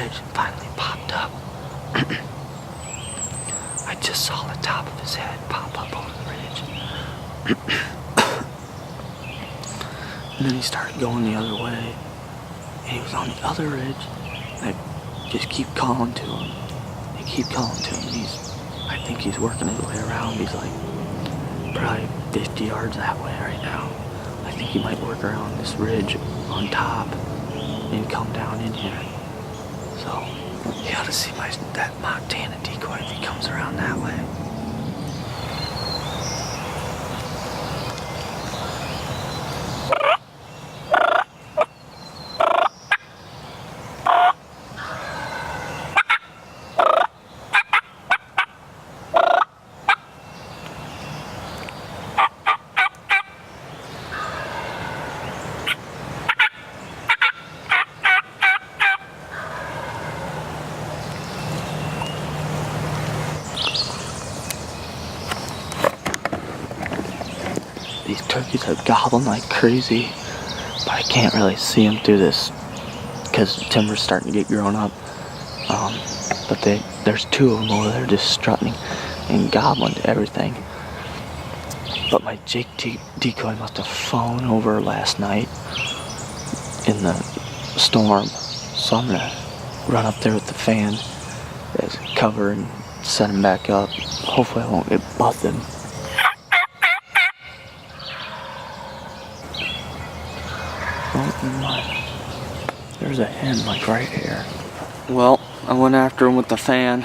ridge and finally popped up. I just saw the top of his head pop up over the ridge. And then he started going the other way. And he was on the other ridge. And I just keep calling to him. I keep calling to him. I think he's working his way around. He's like probably 50 yards that way right now. I think he might work around this ridge on top and come down in here. So you ought to see that Montana decoy if he comes around that way. These turkeys are gobbling like crazy, but I can't really see them through this because the timber's starting to get grown up. But there's two of them over there just strutting and gobbling to everything. But my Jake decoy must have fallen over last night in the storm, so I'm gonna run up there with the fan as cover and set him back up. Hopefully I won't get busted. There's a hen like right here. Well, I went after him with the fan.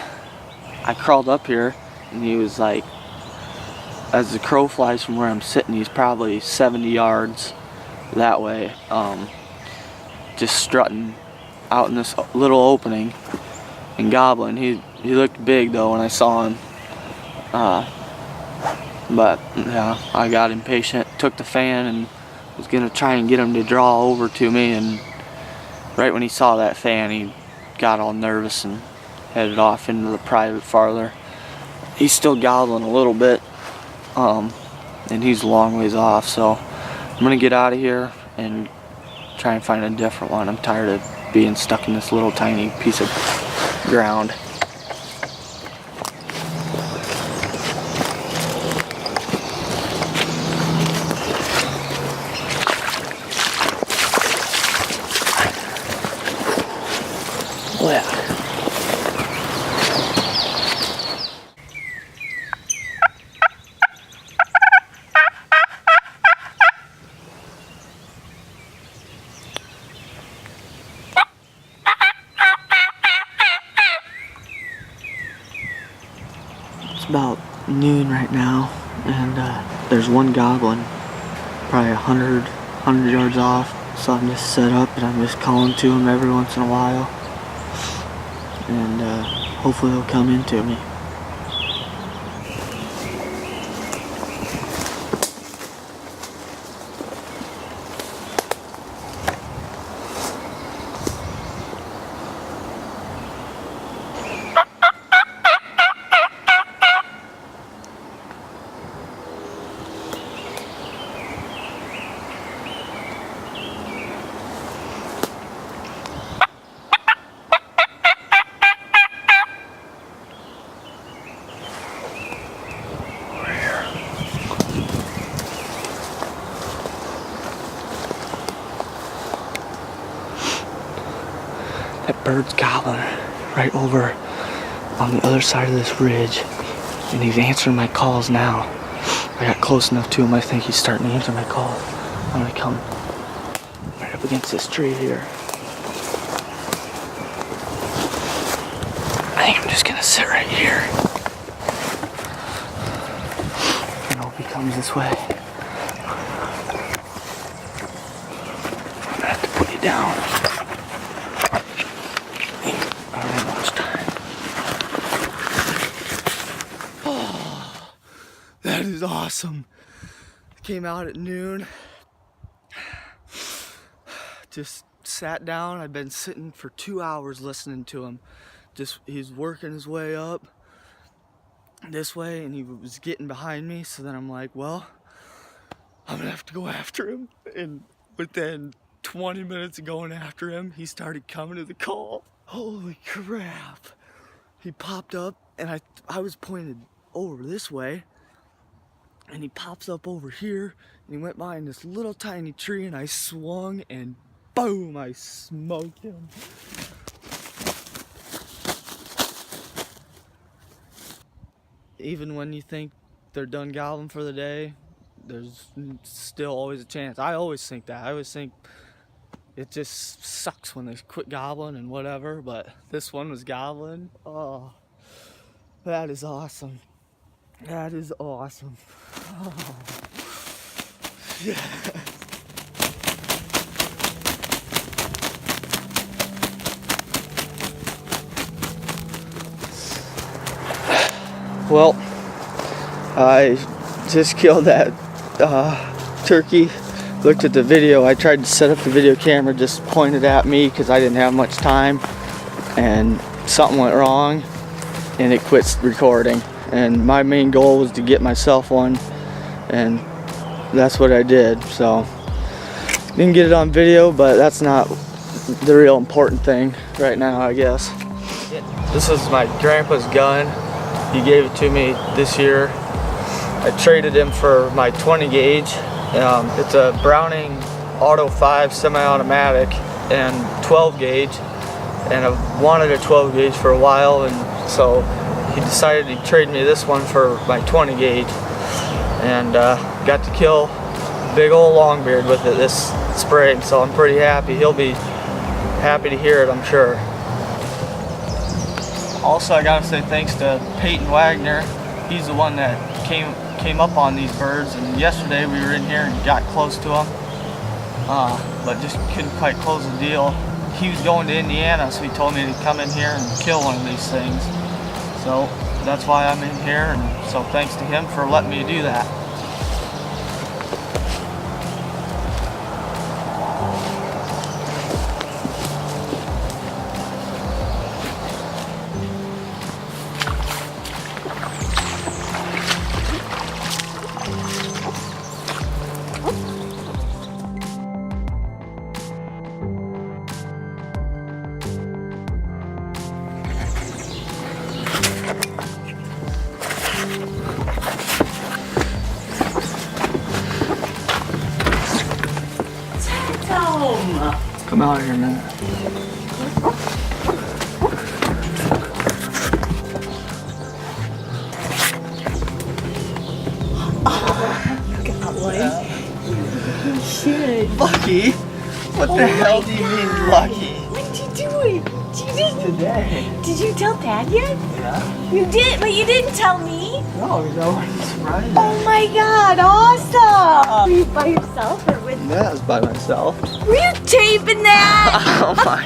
I crawled up here and he was like, as the crow flies from where I'm sitting, he's probably 70 yards that way, just strutting out in this little opening and gobbling. He looked big though when I saw him, but yeah, I got impatient, took the fan and was gonna try and get him to draw over to me, and right when he saw that fan he got all nervous and headed off into the private farther. He's still gobbling a little bit, and he's a long ways off, so I'm gonna get out of here and try and find a different one. I'm tired of being stuck in this little tiny piece of ground. Yeah. It's about noon right now, and there's one goblin probably 100 yards off, so I'm just set up and I'm just calling to him every once in a while. And hopefully he'll come into me. That bird's gobbling right over on the other side of this ridge, and he's answering my calls now. I got close enough to him, I think he's starting to answer my calls. I'm gonna come right up against this tree here. I think I'm just gonna sit right here. And hope he comes this way. I'm gonna have to put you down. That is awesome. Came out at noon. Just sat down. I've been sitting for 2 hours listening to him. He's working his way up this way, and he was getting behind me. So then I'm like, well, I'm gonna have to go after him. And within 20 minutes of going after him, he started coming to the call. Holy crap. He popped up and I was pointed over this way. And he pops up over here and he went by in this little tiny tree and I swung and boom, I smoked him. Even when you think they're done gobbling for the day, there's still always a chance. I always think that. I always think it just sucks when they quit gobbling and whatever, but this one was gobbling. Oh, that is awesome. That is awesome. Oh. Yeah. Well, I just killed that turkey. Looked at the video. I tried to set up the video camera, just pointed at me because I didn't have much time, and something went wrong and it quit recording. And my main goal was to get myself one, and that's what I did. So didn't get it on video, but that's not the real important thing right now, I guess. This is my grandpa's gun. He gave it to me this year. I traded him for my 20 gauge. It's a Browning Auto 5 semi-automatic and 12 gauge, and I've wanted a 12 gauge for a while, and so he decided to trade me this one for my 20 gauge, and got to kill big old longbeard with it this spring, so I'm pretty happy. He'll be happy to hear it, I'm sure. Also, I gotta say thanks to Peyton Wagner. He's the one that came up on these birds, and yesterday we were in here and got close to them, but just couldn't quite close the deal. He was going to Indiana, so he told me to come in here and kill one of these things. So that's why I'm in here, and so thanks to him for letting me do that. Come out here, man. You got one? Yeah. You should. Lucky? What the hell do you mean lucky? What did you do? Today. Did you tell Dad yet? Yeah. You did, but you didn't tell me. No, that wasn't surprising. Oh my God, awesome! Were you by yourself or with? Yeah, I was by myself. Were you taping that? Oh my.